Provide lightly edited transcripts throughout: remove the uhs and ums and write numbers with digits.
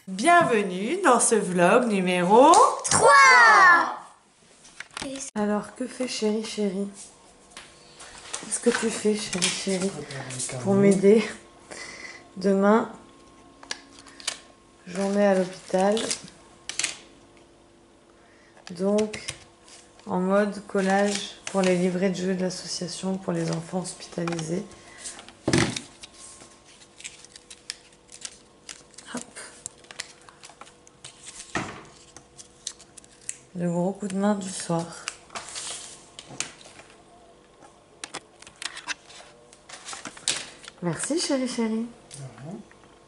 Bienvenue dans ce vlog numéro 3. Alors, que fait chérie chérie? Qu'est-ce que tu fais chérie chérie pour m'aider? Demain, journée à l'hôpital. Donc, en mode collage pour les livrets de jeux de l'association pour les enfants hospitalisés. Hop. Le gros coup de main du soir. Merci chérie chérie.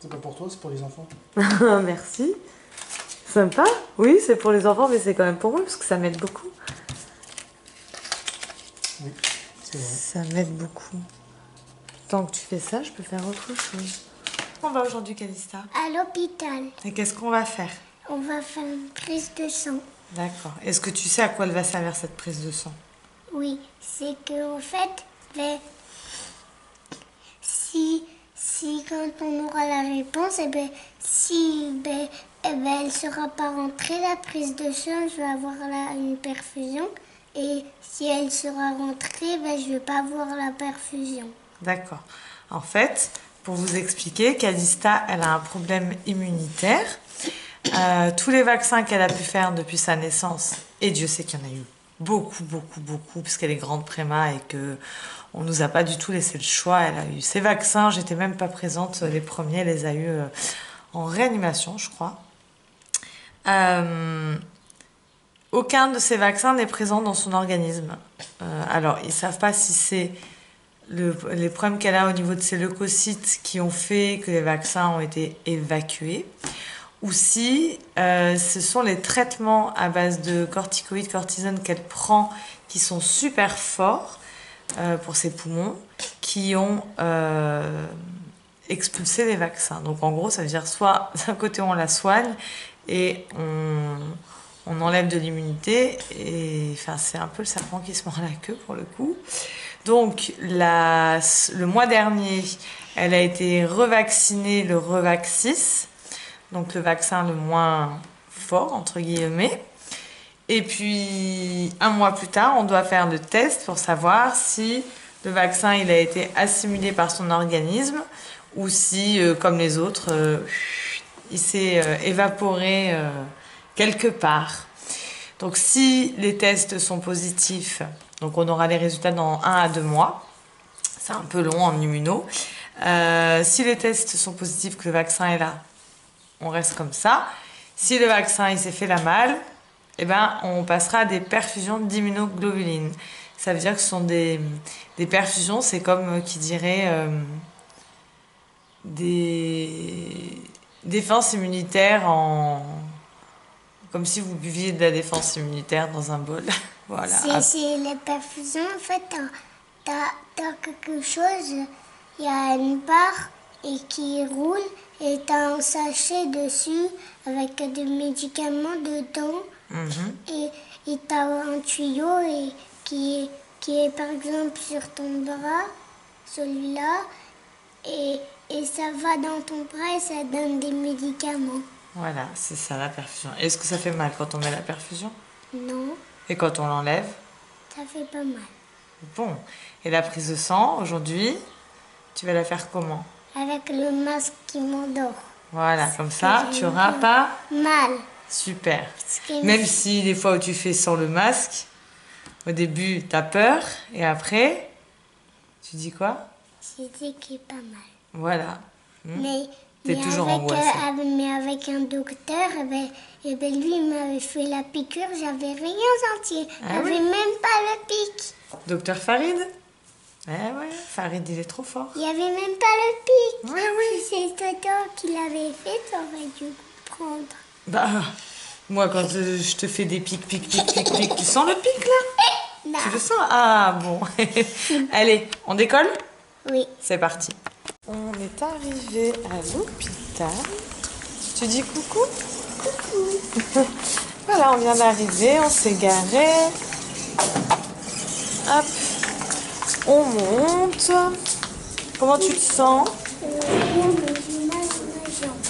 C'est pas pour toi, c'est pour les enfants. Merci. Sympa. Oui, c'est pour les enfants, mais c'est quand même pour moi parce que ça m'aide beaucoup. Oui, c'est vrai. Ça m'aide beaucoup. Tant que tu fais ça, je peux faire autre chose. On va aujourd'hui, Calista? À l'hôpital. Et qu'est-ce qu'on va faire? On va faire une prise de sang. D'accord. Est-ce que tu sais à quoi elle va servir cette prise de sang? Oui, c'est que en fait, si quand on aura la réponse, elle sera pas rentrée la prise de sang, je vais avoir une perfusion. Et si elle sera rentrée, je vais pas avoir la perfusion. D'accord. En fait, pour vous expliquer, Calista, elle a un problème immunitaire. Tous les vaccins qu'elle a pu faire depuis sa naissance, et Dieu sait qu'il y en a eu beaucoup, puisqu'elle est grande préma et que on nous a pas du tout laissé le choix. Elle a eu ses vaccins, j'étais même pas présente, les premiers, elle les a eu en réanimation, je crois. Aucun de ces vaccins n'est présent dans son organisme. Alors, ils savent pas si c'est les problèmes qu'elle a au niveau de ses leucocytes qui ont fait que les vaccins ont été évacués, ou si ce sont les traitements à base de corticoïdes, cortisone qu'elle prend, qui sont super forts pour ses poumons, qui ont expulsé les vaccins. Donc en gros, ça veut dire soit d'un côté on la soigne et on enlève de l'immunité, et enfin c'est un peu le serpent qui se mord la queue pour le coup. Donc le mois dernier, elle a été revaccinée, le Revaxis, donc le vaccin le moins fort entre guillemets. Et puis un mois plus tard, on doit faire le test pour savoir si le vaccin il a été assimilé par son organisme ou si, comme les autres, il s'est évaporé quelque part. Donc si les tests sont positifs, donc on aura les résultats dans 1 à 2 mois. C'est un peu long en immuno. Si les tests sont positifs, que le vaccin est là, on reste comme ça. Si le vaccin il s'est fait la malle, eh ben, on passera à des perfusions d'immunoglobulines. Ça veut dire que ce sont des perfusions, c'est comme qui dirait des défenses immunitaires comme si vous buviez de la défense immunitaire dans un bol. Voilà. C'est les perfusions, en fait, t'as quelque chose, il y a une barre et qui roule et t'as un sachet dessus avec des médicaments dedans. Et t'as un tuyau qui est par exemple sur ton bras, celui-là, et ça va dans ton bras et ça donne des médicaments. Voilà, c'est ça la perfusion. Est-ce que ça fait mal quand on met la perfusion? Non. Et quand on l'enlève? Ça fait pas mal. Bon. Et la prise de sang, aujourd'hui, tu vas la faire comment? Avec le masque qui m'endort. Voilà, comme ça, tu n'auras pas mal. Super. Même si des fois où tu fais sans le masque, au début, tu as peur, et après, tu dis quoi? J'ai dit qu'il est pas mal. Voilà. T'es Mais toujours angoissée. Mais avec un docteur, lui, il m'avait fait la piqûre, j'avais rien senti. J'avais même pas le pic. Docteur Farid? Eh ouais, Farid, il est trop fort. Il n'y avait même pas le pic. Oui. Si c'est toi qui l'avais fait, t'aurais dû prendre. Bah, moi, quand je te fais des pics, tu sens le pic, là? Non. Tu le sens? Ah, bon. Allez, on décolle? Oui. C'est parti. On est arrivé à l'hôpital. Tu dis coucou? Coucou. Voilà, on vient d'arriver, on s'est garé. Hop, on monte. Comment tu te sens?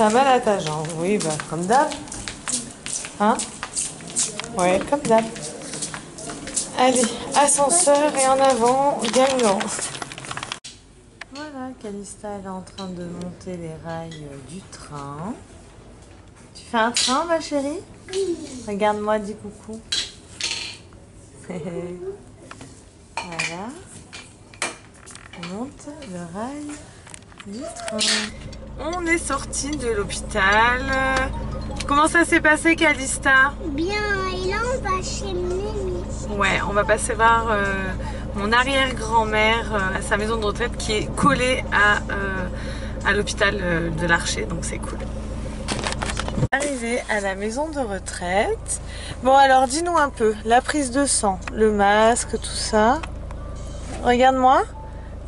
ça a mal à ta jambe. Oui, bah, comme d'hab. Hein? Ouais, comme d'hab. Allez, ascenseur et en avant, gagnant. Voilà, Calista, elle est en train de monter les rails du train. Tu fais un train, ma chérie? Oui. Regarde-moi, dis coucou. Voilà. On monte le rail du train. On est sorti de l'hôpital. Comment ça s'est passé, Calista? Bien, et là on va chez Mimi. Ouais, on va passer voir mon arrière-grand-mère à sa maison de retraite qui est collée à l'hôpital de l'Archer, donc c'est cool. Arrivé à la maison de retraite. Bon alors dis-nous un peu, la prise de sang, le masque, tout ça. Regarde-moi,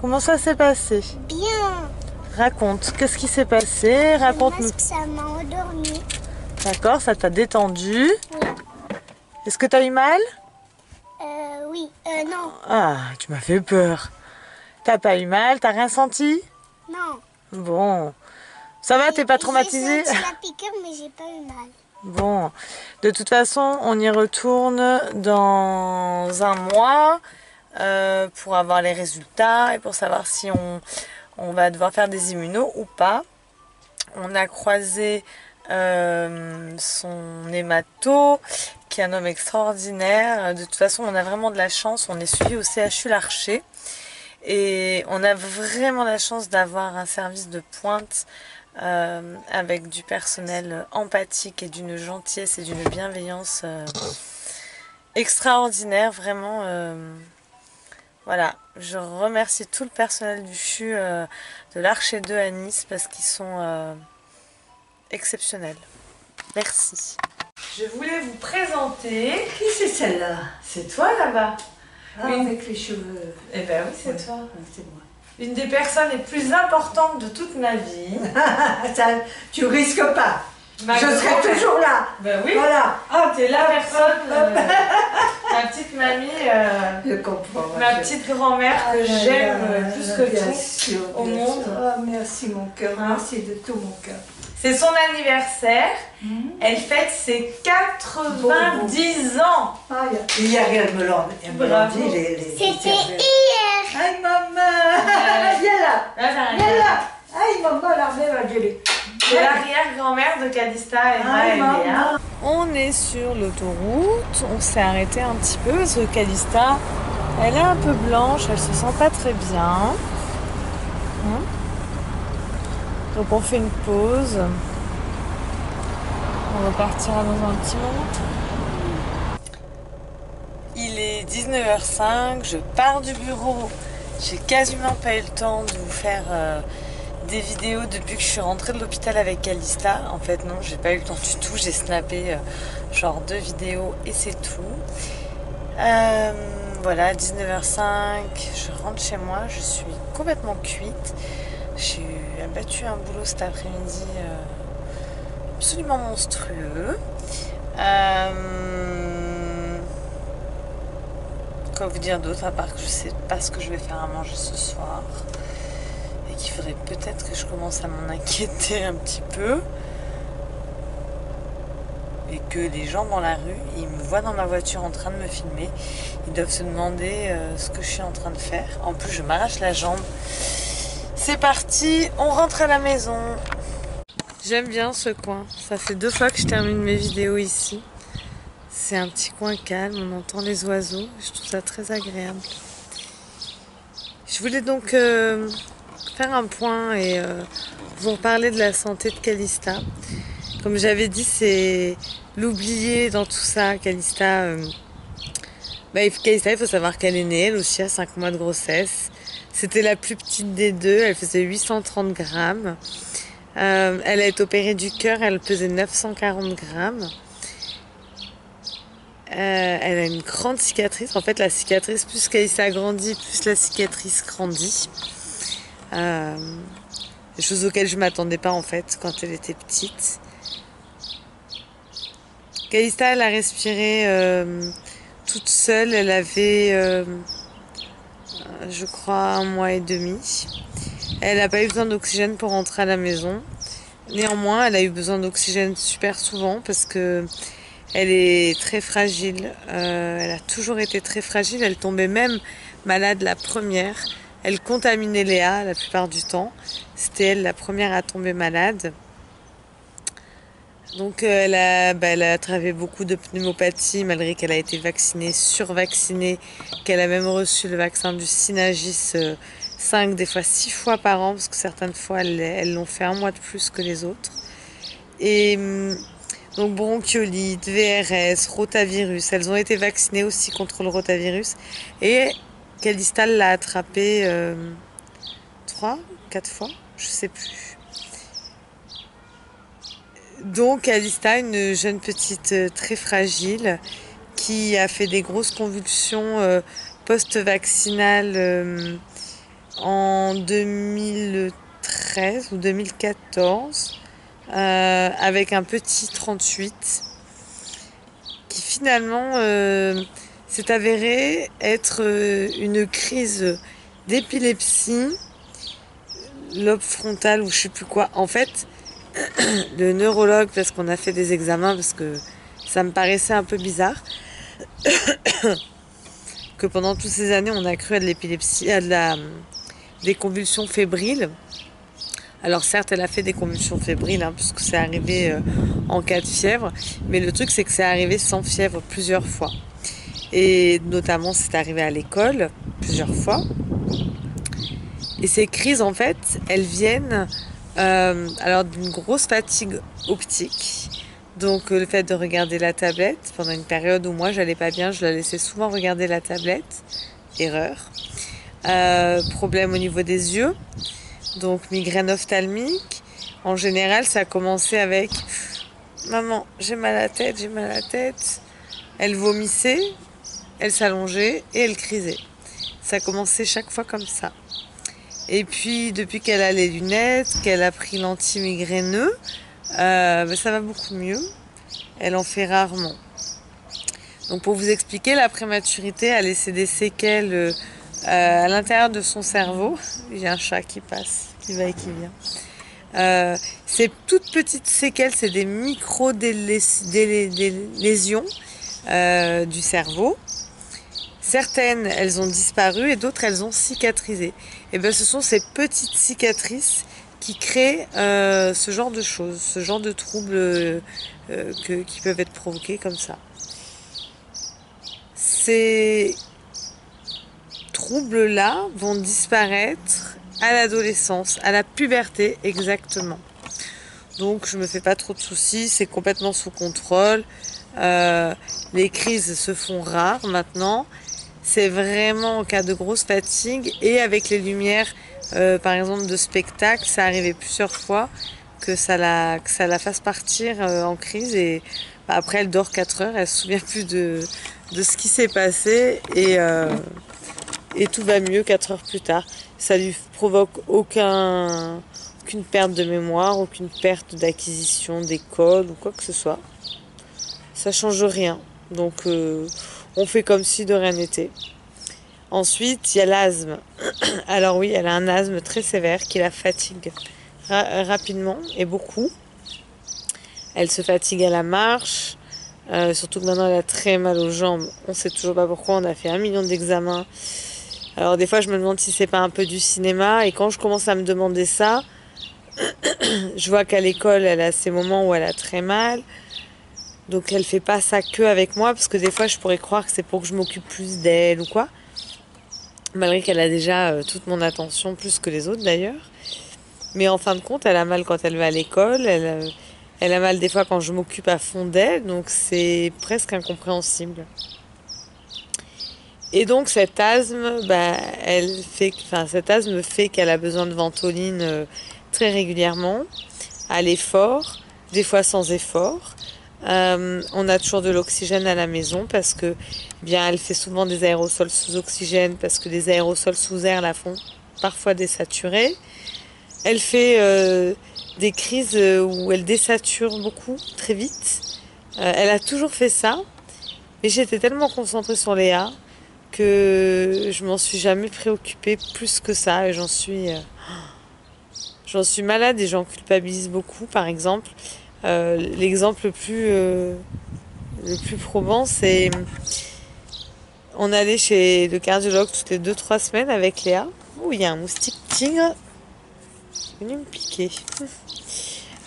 comment ça s'est passé? Bien. Raconte, qu'est-ce qui s'est passé? Raconte-nous. Le masque, ça m'a endormi. D'accord, ça t'a détendu. Oui. Est-ce que t'as eu mal? Oui. Non. Ah, tu m'as fait peur. T'as pas eu mal? T'as rien senti? Non. Bon. Ça va, t'es pas traumatisée? J'ai senti la piqûre, mais j'ai pas eu mal. Bon. De toute façon, on y retourne dans un mois pour avoir les résultats et pour savoir si on va devoir faire des immunos ou pas. On a croisé son hémato, qui est un homme extraordinaire. De toute façon, on a vraiment de la chance. On est suivi au CHU l'Archer. Et on a vraiment la chance d'avoir un service de pointe avec du personnel empathique et d'une gentillesse et d'une bienveillance extraordinaire. Vraiment, voilà. Je remercie tout le personnel du CHU de l'Archer 2 à Nice parce qu'ils sont exceptionnels. Merci. Je voulais vous présenter... Qui c'est celle-là? C'est toi là-bas? Ah, avec les cheveux. Eh ben oui, c'est toi. C'est moi. Une des personnes les plus importantes de toute ma vie. Ça, tu risques pas. Ma Je serai grand-mère. toujours là. Ben oui. Voilà. Ah, t'es la personne, ma petite mamie, Je comprends. ma petite grand-mère que j'aime plus que bien tout sûr, au bien monde. sûr. Ah, merci mon cœur. Hein? Merci de tout mon cœur. C'est son anniversaire. Elle fête ses 90 ans. Ah, hier, elle me l'a Bravo. dit. C'était hier. Aïe, maman. Viens là. Viens là. Aïe, maman, l'armée va gueuler. C'est l'arrière-grand-mère de Calista, Emma Aïe, et Léa. maman. On est sur l'autoroute. On s'est arrêté un petit peu parce que Calista, elle est un peu blanche. Elle se sent pas très bien. Donc on fait une pause. On repartira dans un petit moment. Il est 19h05, je pars du bureau. J'ai quasiment pas eu le temps de vous faire des vidéos depuis que je suis rentrée de l'hôpital avec Calista. En fait non, j'ai pas eu le temps du tout. J'ai snappé genre 2 vidéos et c'est tout. Voilà, 19h05, je rentre chez moi, je suis complètement cuite. J'ai abattu un boulot cet après-midi absolument monstrueux. Quoi vous dire d'autre à part que je sais pas ce que je vais faire à manger ce soir et qu'il faudrait peut-être que je commence à m'en inquiéter un petit peu et que les gens dans la rue, ils me voient dans ma voiture en train de me filmer, ils doivent se demander ce que je suis en train de faire. En plus, je m'arrache la jambe. C'est parti, on rentre à la maison. J'aime bien ce coin. Ça fait 2 fois que je termine mes vidéos ici. C'est un petit coin calme, on entend les oiseaux. Je trouve ça très agréable. Je voulais donc faire un point et vous reparler de la santé de Calista. Comme j'avais dit, c'est l'oublier dans tout ça. Calista, Calista, il faut savoir qu'elle est née, elle aussi à 5 mois de grossesse. C'était la plus petite des deux, elle faisait 830 grammes. Elle a été opérée du cœur, elle pesait 940 grammes. Elle a une grande cicatrice. En fait, la cicatrice, plus Calista grandit, plus la cicatrice grandit. Des choses auxquelles je ne m'attendais pas en fait quand elle était petite. Calista, elle a respiré toute seule. Elle avait, je crois, 1 mois et demi. Elle n'a pas eu besoin d'oxygène pour rentrer à la maison. Néanmoins, elle a eu besoin d'oxygène super souvent parce que elle est très fragile. Elle a toujours été très fragile. Elle tombait même malade la première. Elle contaminait Léa la plupart du temps. C'était elle la première à tomber malade. Donc elle a attrapé beaucoup de pneumopathie malgré qu'elle a été vaccinée, survaccinée, qu'elle a même reçu le vaccin du Synagis 5, des fois 6 fois par an, parce que certaines fois elles l'ont fait un mois de plus que les autres. Et donc bronchiolite, VRS, rotavirus, elles ont été vaccinées aussi contre le rotavirus. Et Calistal l'a attrapé 3, 4 fois, je sais plus. Donc Calista, une jeune petite très fragile qui a fait des grosses convulsions post-vaccinales en 2013 ou 2014 avec un petit 38 qui finalement s'est avéré être une crise d'épilepsie, lobe frontal ou je sais plus quoi. En fait, le neurologue, parce qu'on a fait des examens, parce que ça me paraissait un peu bizarre, que pendant toutes ces années, on a cru à de l'épilepsie, des convulsions fébriles. Alors certes, elle a fait des convulsions fébriles, puisque c'est arrivé en cas de fièvre, mais le truc, c'est que c'est arrivé sans fièvre plusieurs fois. Et notamment, c'est arrivé à l'école plusieurs fois. Et ces crises, en fait, elles viennent alors d'une grosse fatigue optique. Donc le fait de regarder la tablette pendant une période où moi j'allais pas bien, je la laissais souvent regarder la tablette. Erreur. Problème au niveau des yeux. Donc migraine ophtalmique. En général, ça a commencé avec maman, j'ai mal à la tête, j'ai mal à la tête. Elle vomissait, elle s'allongeait et elle crisait. Ça a commencé chaque fois comme ça. Et puis, depuis qu'elle a les lunettes, qu'elle a pris l'anti-migraineux, ça va beaucoup mieux. Elle en fait rarement. Donc, pour vous expliquer, la prématurité a laissé des séquelles à l'intérieur de son cerveau. Il y a un chat qui passe, qui va et qui vient. Ces toutes petites séquelles, c'est des micro-lésions du cerveau. Certaines, elles ont disparu et d'autres, elles ont cicatrisé. Et bien, ce sont ces petites cicatrices qui créent ce genre de choses, ce genre de troubles qui peuvent être provoqués comme ça. Ces troubles-là vont disparaître à l'adolescence, à la puberté exactement. Donc, je me fais pas trop de soucis, c'est complètement sous contrôle. Les crises se font rares maintenant. C'est vraiment en cas de grosse fatigue et avec les lumières, par exemple de spectacle, ça arrivait plusieurs fois que ça la fasse partir en crise et après elle dort 4 heures, elle se souvient plus de ce qui s'est passé et tout va mieux 4 heures plus tard. Ça lui provoque aucune perte de mémoire, aucune perte d'acquisition d'école ou quoi que ce soit. Ça change rien. Donc on fait comme si de rien n'était. Ensuite, il y a l'asthme. Alors oui, elle a un asthme très sévère qui la fatigue rapidement et beaucoup. Elle se fatigue à la marche. Surtout que maintenant elle a très mal aux jambes. On ne sait toujours pas pourquoi. On a fait 1 million d'examens. Alors des fois je me demande si c'est pas un peu du cinéma. Et quand je commence à me demander ça, je vois qu'à l'école elle a ces moments où elle a très mal. Donc elle fait pas ça que avec moi, parce que des fois je pourrais croire que c'est pour que je m'occupe plus d'elle ou quoi. Malgré qu'elle a déjà toute mon attention, plus que les autres d'ailleurs. Mais en fin de compte, elle a mal quand elle va à l'école, elle a mal des fois quand je m'occupe à fond d'elle, donc c'est presque incompréhensible. Et donc cet asthme, cet asthme fait qu'elle a besoin de ventoline très régulièrement, à l'effort, des fois sans effort. On a toujours de l'oxygène à la maison parce que elle fait souvent des aérosols sous oxygène parce que les aérosols sous air la font parfois désaturer. Elle fait des crises où elle désature beaucoup, très vite. Elle a toujours fait ça, mais j'étais tellement concentrée sur Léa que je m'en suis jamais préoccupée plus que ça et j'en suis j'en suis malade et j'en culpabilise beaucoup. Par exemple, l'exemple le plus probant, c'est on allait chez le cardiologue toutes les 2-3 semaines avec Léa. Oh, il y a un moustique tigre qui est venu me piquer.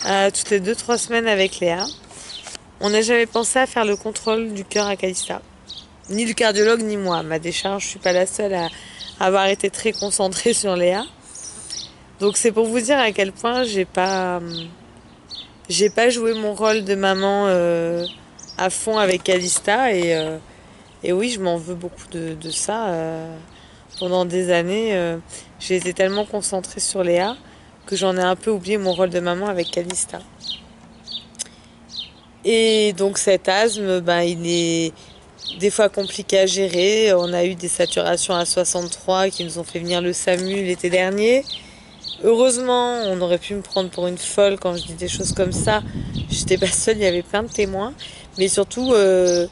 Toutes les 2-3 semaines avec Léa. On n'a jamais pensé à faire le contrôle du cœur à Calista. Ni le cardiologue, ni moi. À ma décharge, je suis pas la seule à avoir été très concentrée sur Léa. Donc c'est pour vous dire à quel point j'ai pas joué mon rôle de maman à fond avec Calista. Et oui, je m'en veux beaucoup de ça. Pendant des années, j'ai été tellement concentrée sur Léa que j'en ai un peu oublié mon rôle de maman avec Calista. Et donc cet asthme, il est des fois compliqué à gérer. On a eu des saturations à 63 qui nous ont fait venir le SAMU l'été dernier. Heureusement, on aurait pu me prendre pour une folle quand je dis des choses comme ça. J'étais pas seule, il y avait plein de témoins. Mais surtout, c'est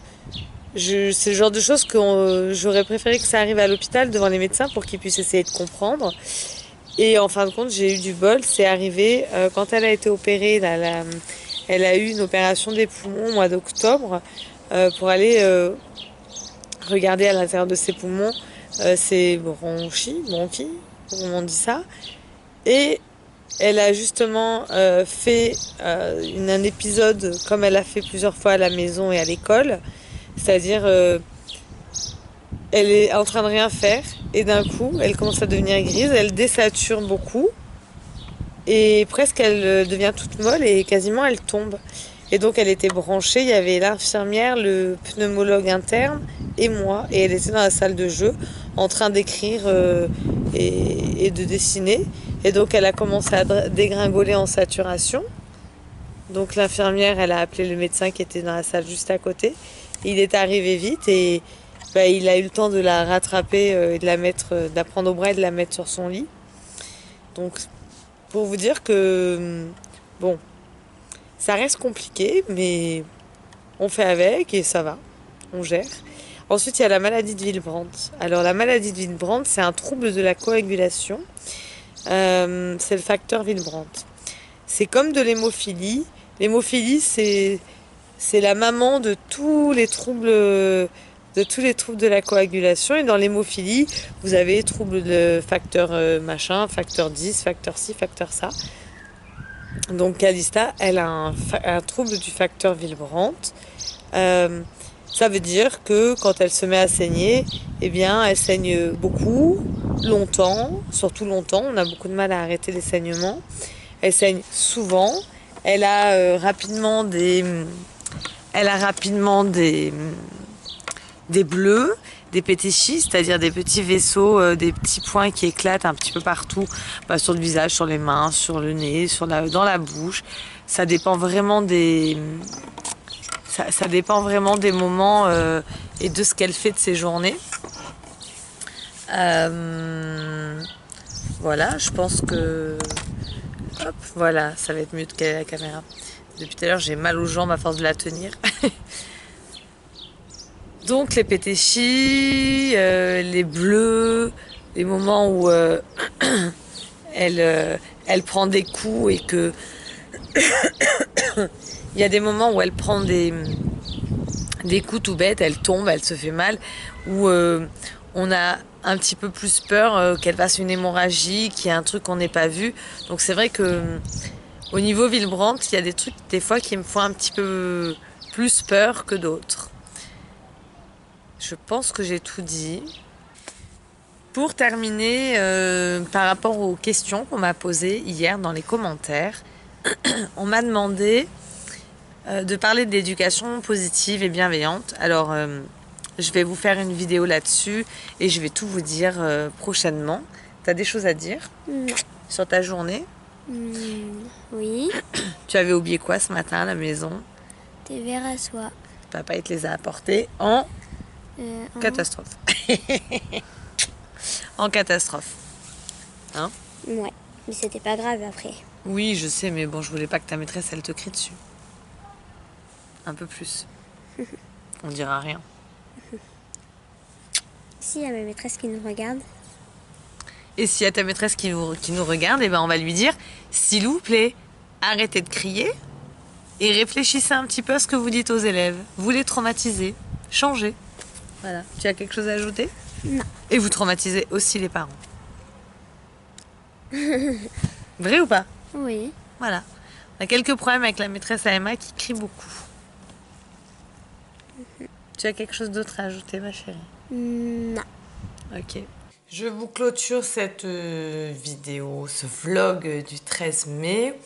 le genre de choses que j'aurais préféré que ça arrive à l'hôpital devant les médecins pour qu'ils puissent essayer de comprendre. Et en fin de compte, j'ai eu du bol. C'est arrivé quand elle a été opérée. Elle a eu une opération des poumons au mois d'octobre pour aller regarder à l'intérieur de ses poumons ses bronchies, comment on dit ça. Et elle a justement fait un épisode comme elle a fait plusieurs fois à la maison et à l'école. C'est-à-dire, elle est en train de rien faire et d'un coup, elle commence à devenir grise, elle désature beaucoup. Et presque elle devient toute molle et quasiment elle tombe. Et donc elle était branchée, il y avait l'infirmière, le pneumologue interne et moi. Et elle était dans la salle de jeu en train d'écrire et de dessiner. Et donc elle a commencé à dégringoler en saturation. Donc l'infirmière, elle a appelé le médecin qui était dans la salle juste à côté. Il est arrivé vite et il a eu le temps de la rattraper et de la prendre au bras et de la mettre sur son lit. Donc pour vous dire que, bon, ça reste compliqué, mais on fait avec et ça va, on gère. Ensuite, il y a la maladie de Willebrand. Alors, la maladie de Willebrand, c'est un trouble de la coagulation. C'est le facteur Willebrand. C'est comme de l'hémophilie. L'hémophilie, c'est la maman de tous les troubles de la coagulation. Et dans l'hémophilie, vous avez troubles de facteur machin, facteur 10, facteur ci, facteur ça. Donc Calista, elle a un trouble du facteur Willebrand. Ça veut dire que quand elle se met à saigner, eh bien, elle saigne beaucoup, longtemps, surtout longtemps. On a beaucoup de mal à arrêter les saignements. Elle saigne souvent. Elle a rapidement des bleus, des pétéchis, c'est-à-dire des petits vaisseaux, des petits points qui éclatent un petit peu partout, sur le visage, sur les mains, sur le nez, dans la bouche. Ça dépend vraiment des moments et de ce qu'elle fait de ses journées. Voilà, je pense que... Hop, voilà, ça va être mieux de caler la caméra. Depuis tout à l'heure, j'ai mal aux jambes à force de la tenir. Donc les pétéchis, les bleus, les moments où elle prend des coups et que... Il y a des moments où elle prend des coups tout bêtes, elle tombe, elle se fait mal, où on a un petit peu plus peur qu'elle fasse une hémorragie, qu'il y ait un truc qu'on n'ait pas vu. Donc c'est vrai que au niveau Willebrand, il y a des trucs des fois qui me font un petit peu plus peur que d'autres. Je pense que j'ai tout dit. Pour terminer, par rapport aux questions qu'on m'a posées hier dans les commentaires, on m'a demandé de parler d'éducation positive et bienveillante. Alors, je vais vous faire une vidéo là-dessus et je vais tout vous dire prochainement. T'as des choses à dire sur ta journée? Oui. Tu avais oublié quoi ce matin à la maison? Des verres à soie. Papa, il te les a apportés en catastrophe. En catastrophe. Hein? Ouais, mais c'était pas grave après. Oui, je sais, mais bon, je voulais pas que ta maîtresse, elle te crie dessus. Un peu plus. On dira rien. Si, il y a ma maîtresse qui nous regarde. Et s'il y a ta maîtresse qui nous regarde, eh ben on va lui dire « S'il vous plaît, arrêtez de crier et réfléchissez un petit peu à ce que vous dites aux élèves. Vous les traumatisez, changez. » Voilà. Tu as quelque chose à ajouter? Non. Et vous traumatisez aussi les parents. Vrai ou pas? Oui. Voilà. On a quelques problèmes avec la maîtresse à Emma qui crie beaucoup. Tu as quelque chose d'autre à ajouter, ma chérie? Non. Ok. Je vous clôture cette vidéo, ce vlog du 13 mai,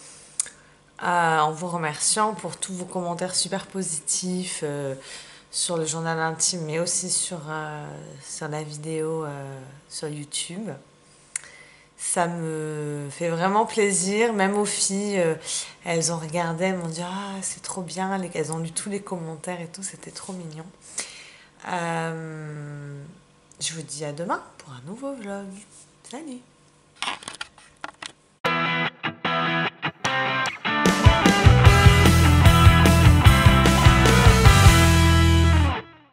en vous remerciant pour tous vos commentaires super positifs sur le journal intime, mais aussi sur la vidéo sur YouTube. Ça me fait vraiment plaisir, même aux filles, elles ont regardé, elles m'ont dit « Ah, c'est trop bien », elles ont lu tous les commentaires et tout, c'était trop mignon. Je vous dis à demain pour un nouveau vlog. Salut!